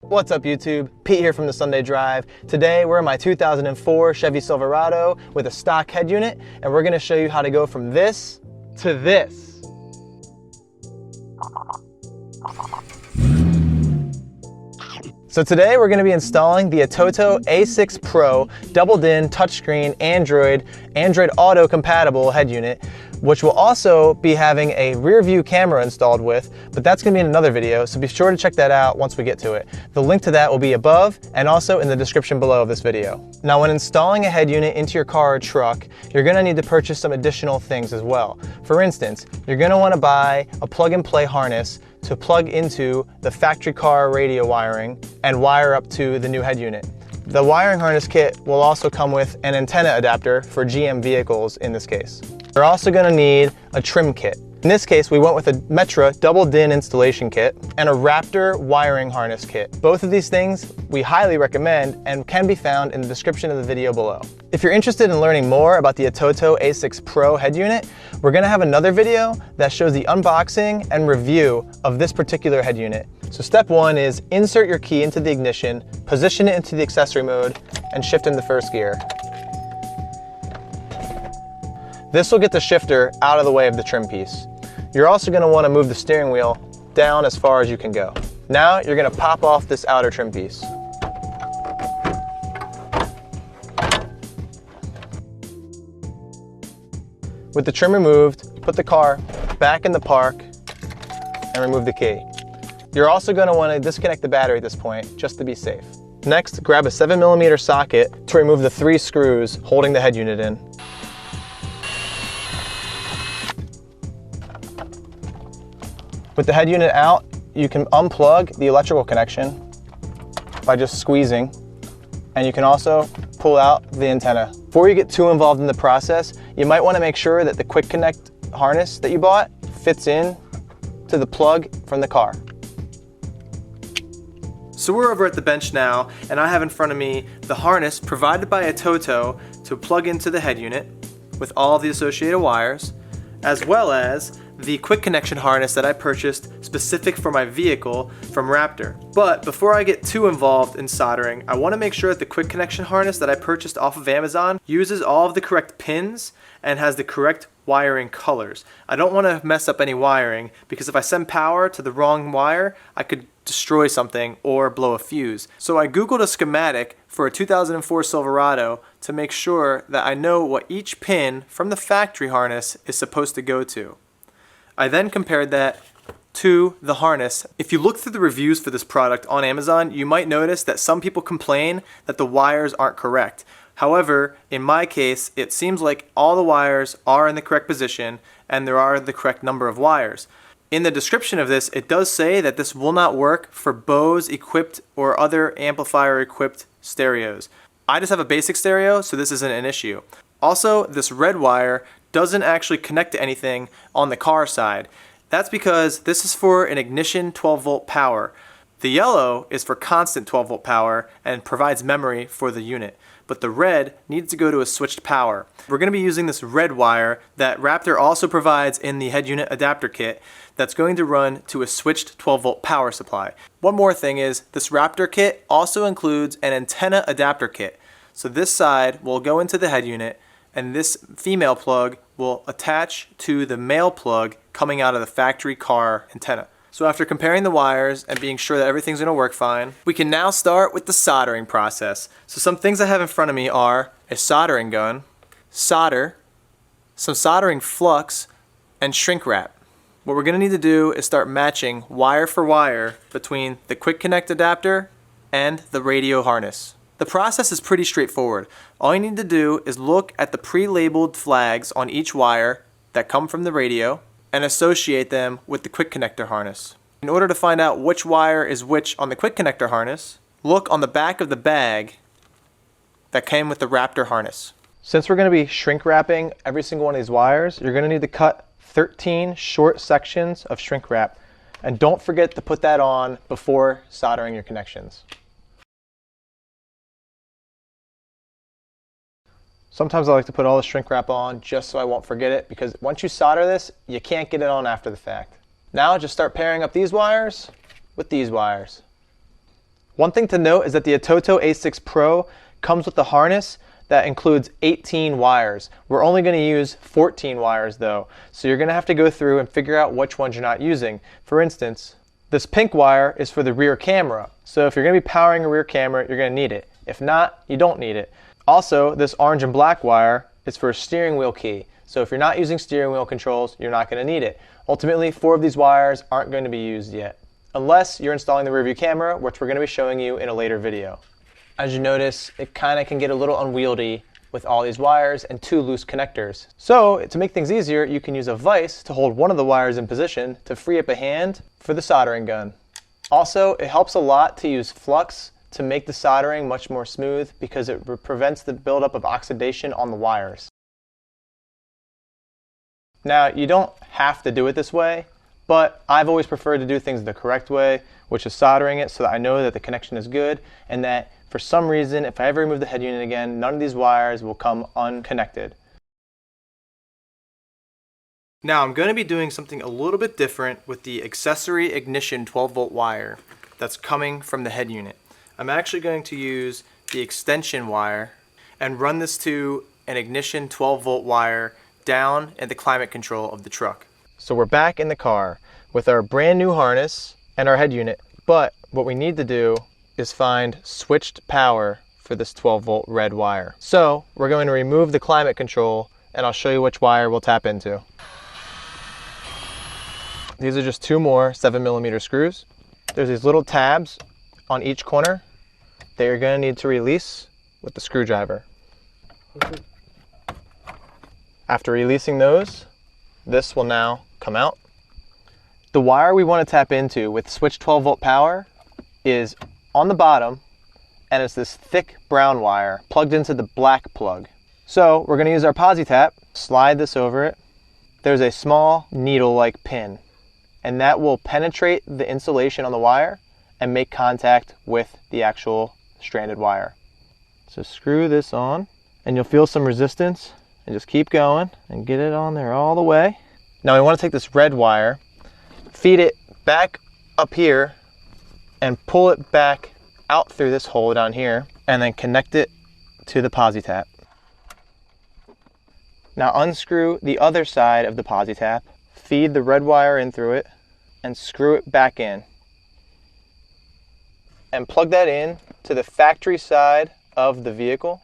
What's up YouTube? Pete here from the Sunday Drive. Today we're in my 2004 Chevy Silverado with a stock head unit, and we're going to show you how to go from this to this. So today we're going to be installing the ATOTO A6 Pro double-din touchscreen Android Auto compatible head unit, which will also be having a rear view camera installed with, but that's going to be in another video, so be sure to check that out once we get to it. The link to that will be above and also in the description below of this video. Now, when installing a head unit into your car or truck, you're going to need to purchase some additional things as well. For instance, you're going to want to buy a plug-and-play harness to plug into the factory car radio wiring and wire up to the new head unit. The wiring harness kit will also come with an antenna adapter for GM vehicles in this case. You're also going to need a trim kit. In this case, we went with a Metra double-din installation kit and a Raptor wiring harness kit. Both of these things we highly recommend and can be found in the description of the video below. If you're interested in learning more about the ATOTO A6 Pro head unit, we're going to have another video that shows the unboxing and review of this particular head unit. So step one is insert your key into the ignition, position it into the accessory mode, and shift into first gear. This will get the shifter out of the way of the trim piece. You're also going to want to move the steering wheel down as far as you can go. Now you're going to pop off this outer trim piece. With the trim removed, put the car back in the park and remove the key. You're also going to want to disconnect the battery at this point, just to be safe. Next, grab a 7mm socket to remove the 3 screws holding the head unit in. With the head unit out, you can unplug the electrical connection by just squeezing, and you can also pull out the antenna. Before you get too involved in the process, you might want to make sure that the quick connect harness that you bought fits in to the plug from the car. So we're over at the bench now, and I have in front of me the harness provided by ATOTO to plug into the head unit with all the associated wires, as well as the quick connection harness that I purchased specific for my vehicle from Raptor. But before I get too involved in soldering, I want to make sure that the quick connection harness that I purchased off of Amazon uses all of the correct pins and has the correct wiring colors. I don't want to mess up any wiring, because if I send power to the wrong wire, I could destroy something or blow a fuse. So I googled a schematic for a 2004 Silverado to make sure that I know what each pin from the factory harness is supposed to go to. I then compared that to the harness. If you look through the reviews for this product on Amazon, you might notice that some people complain that the wires aren't correct. However, in my case, it seems like all the wires are in the correct position and there are the correct number of wires. In the description of this, it does say that this will not work for Bose equipped or other amplifier equipped stereos. I just have a basic stereo, so this isn't an issue. Also, this red wire doesn't actually connect to anything on the car side. That's because this is for an ignition 12-volt power. The yellow is for constant 12-volt power and provides memory for the unit, but the red needs to go to a switched power. We're going to be using this red wire that Raptor also provides in the head unit adapter kit that's going to run to a switched 12-volt power supply. One more thing is this Raptor kit also includes an antenna adapter kit. So this side will go into the head unit, and this female plug will attach to the male plug coming out of the factory car antenna. So after comparing the wires and being sure that everything's going to work fine, we can now start with the soldering process. So some things I have in front of me are a soldering gun, solder, some soldering flux, and shrink wrap. What we're going to need to do is start matching wire for wire between the quick connect adapter and the radio harness. The process is pretty straightforward. All you need to do is look at the pre-labeled flags on each wire that come from the radio and associate them with the quick connector harness. In order to find out which wire is which on the quick connector harness, look on the back of the bag that came with the Raptor harness. Since we're going to be shrink wrapping every single one of these wires, you're going to need to cut 13 short sections of shrink wrap. And don't forget to put that on before soldering your connections. Sometimes I like to put all the shrink wrap on just so I won't forget it, because once you solder this, you can't get it on after the fact. Now just start pairing up these wires with these wires. One thing to note is that the ATOTO A6 Pro comes with a harness that includes 18 wires. We're only going to use 14 wires though, so you're going to have to go through and figure out which ones you're not using. For instance, this pink wire is for the rear camera, so if you're going to be powering a rear camera, you're going to need it. If not, you don't need it. Also, this orange and black wire is for a steering wheel key, so if you're not using steering wheel controls, you're not going to need it. Ultimately, 4 of these wires aren't going to be used yet, unless you're installing the rear view camera, which we're going to be showing you in a later video. As you notice, it kind of can get a little unwieldy with all these wires and 2 loose connectors. So to make things easier, you can use a vise to hold one of the wires in position to free up a hand for the soldering gun. Also, it helps a lot to use flux to make the soldering much more smooth because it prevents the buildup of oxidation on the wires. Now, you don't have to do it this way, but I've always preferred to do things the correct way, which is soldering it so that I know that the connection is good and that for some reason, if I ever remove the head unit again, none of these wires will come unconnected. Now I'm going to be doing something a little bit different with the accessory ignition 12-volt wire that's coming from the head unit. I'm actually going to use the extension wire and run this to an ignition 12-volt wire down at the climate control of the truck. So we're back in the car with our brand new harness and our head unit, but what we need to do is find switched power for this 12-volt red wire. So we're going to remove the climate control and I'll show you which wire we'll tap into. These are just 2 more 7mm screws. There's these little tabs on each corner that you're going to need to release with the screwdriver. After releasing those, this will now come out. The wire we want to tap into with switched 12-volt power is on the bottom, and it's this thick brown wire plugged into the black plug. So we're going to use our posi tap, slide this over it. There's a small needle-like pin, and that will penetrate the insulation on the wire and make contact with the actual stranded wire. So screw this on, and you'll feel some resistance, and just keep going and get it on there all the way. Now we want to take this red wire, feed it back up here, and pull it back out through this hole down here and then connect it to the posi tap. Now unscrew the other side of the posi tap, feed the red wire in through it and screw it back in. And plug that in to the factory side of the vehicle.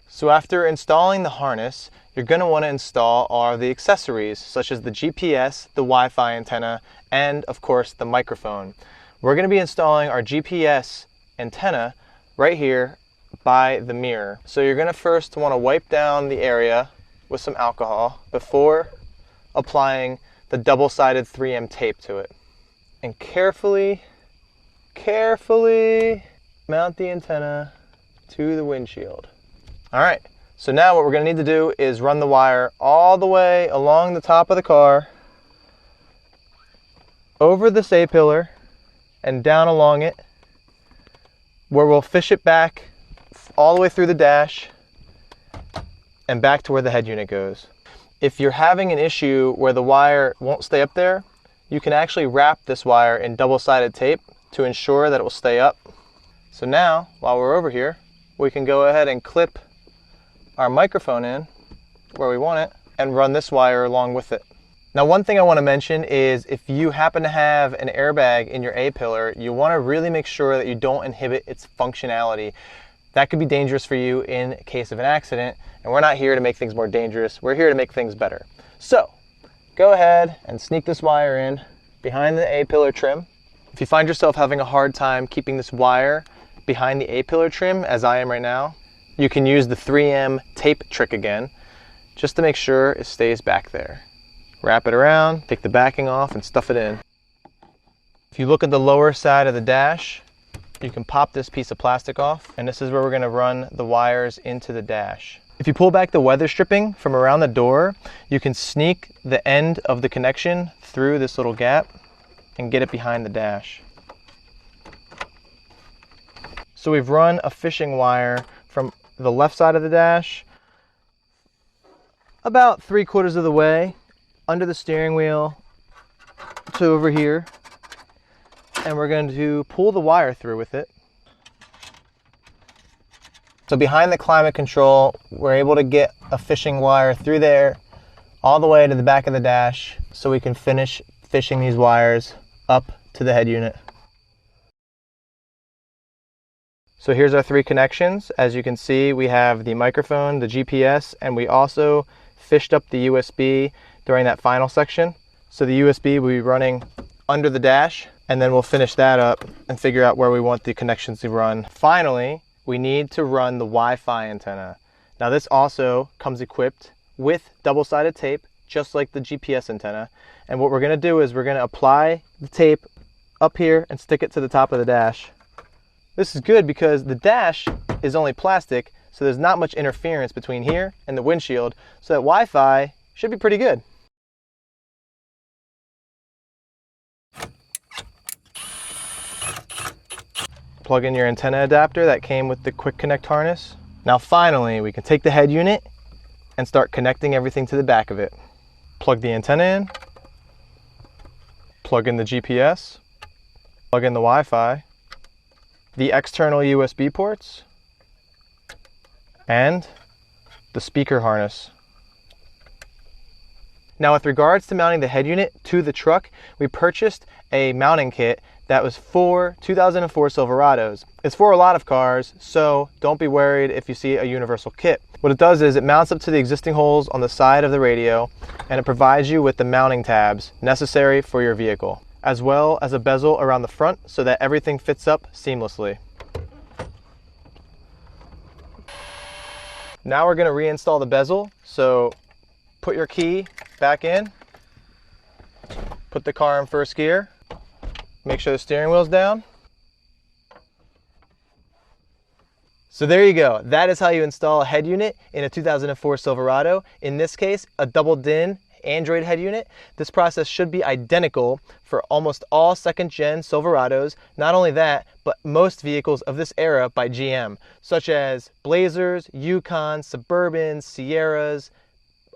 So after installing the harness, you're going to want to install all the accessories such as the GPS, the Wi-Fi antenna, and of course the microphone. We're going to be installing our GPS antenna right here by the mirror. So you're going to first want to wipe down the area with some alcohol before applying the double-sided 3M tape to it. And carefully mount the antenna to the windshield. Alright, so now what we're going to need to do is run the wire all the way along the top of the car, over this A-pillar, and down along it, where we'll fish it back all the way through the dash and back to where the head unit goes. If you're having an issue where the wire won't stay up there, you can actually wrap this wire in double-sided tape to ensure that it will stay up. So now, while we're over here, we can go ahead and clip our microphone in where we want it and run this wire along with it. Now one thing I want to mention is if you happen to have an airbag in your A-pillar, you want to really make sure that you don't inhibit its functionality. That could be dangerous for you in case of an accident, and we're not here to make things more dangerous, we're here to make things better. So go ahead and sneak this wire in behind the A-pillar trim. If you find yourself having a hard time keeping this wire behind the A-pillar trim, as I am right now, you can use the 3M tape trick again, just to make sure it stays back there. Wrap it around, take the backing off, and stuff it in. If you look at the lower side of the dash, you can pop this piece of plastic off, and this is where we're going to run the wires into the dash. If you pull back the weather stripping from around the door, you can sneak the end of the connection through this little gap and get it behind the dash. So we've run a fishing wire from the left side of the dash about 3/4 of the way under the steering wheel to over here, and we're going to pull the wire through with it. So behind the climate control, we're able to get a fishing wire through there all the way to the back of the dash so we can finish fishing these wires up to the head unit. So here's our 3 connections. As you can see, we have the microphone, the GPS, and we also fished up the USB during that final section. So the USB will be running under the dash, and then we'll finish that up and figure out where we want the connections to run. Finally, we need to run the Wi-Fi antenna. Now this also comes equipped with double-sided tape, just like the GPS antenna. And what we're gonna do is we're gonna apply the tape up here and stick it to the top of the dash. This is good because the dash is only plastic, so there's not much interference between here and the windshield, so that Wi-Fi should be pretty good. Plug in your antenna adapter that came with the quick connect harness. Now finally, we can take the head unit and start connecting everything to the back of it. Plug the antenna in, plug in the GPS, plug in the Wi-Fi, the external USB ports, and the speaker harness. Now with regards to mounting the head unit to the truck, we purchased a mounting kit that was for 2004 Silverados. It's for a lot of cars, so don't be worried if you see a universal kit. What it does is it mounts up to the existing holes on the side of the radio, and it provides you with the mounting tabs necessary for your vehicle, as well as a bezel around the front so that everything fits up seamlessly. Now we're going to reinstall the bezel, so put your key back in, put the car in first gear, make sure the steering wheel's down. So there you go. That is how you install a head unit in a 2004 Silverado. In this case, a double DIN Android head unit. This process should be identical for almost all second-gen Silverados. Not only that, but most vehicles of this era by GM, such as Blazers, Yukon, Suburbans, Sierras,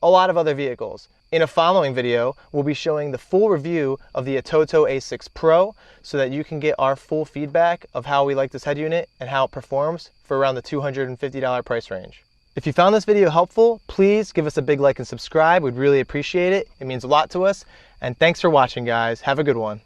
a lot of other vehicles. In a following video, we'll be showing the full review of the ATOTO A6 Pro so that you can get our full feedback of how we like this head unit and how it performs for around the $250 price range. If you found this video helpful, please give us a big like and subscribe. We'd really appreciate it. It means a lot to us. And thanks for watching, guys. Have a good one.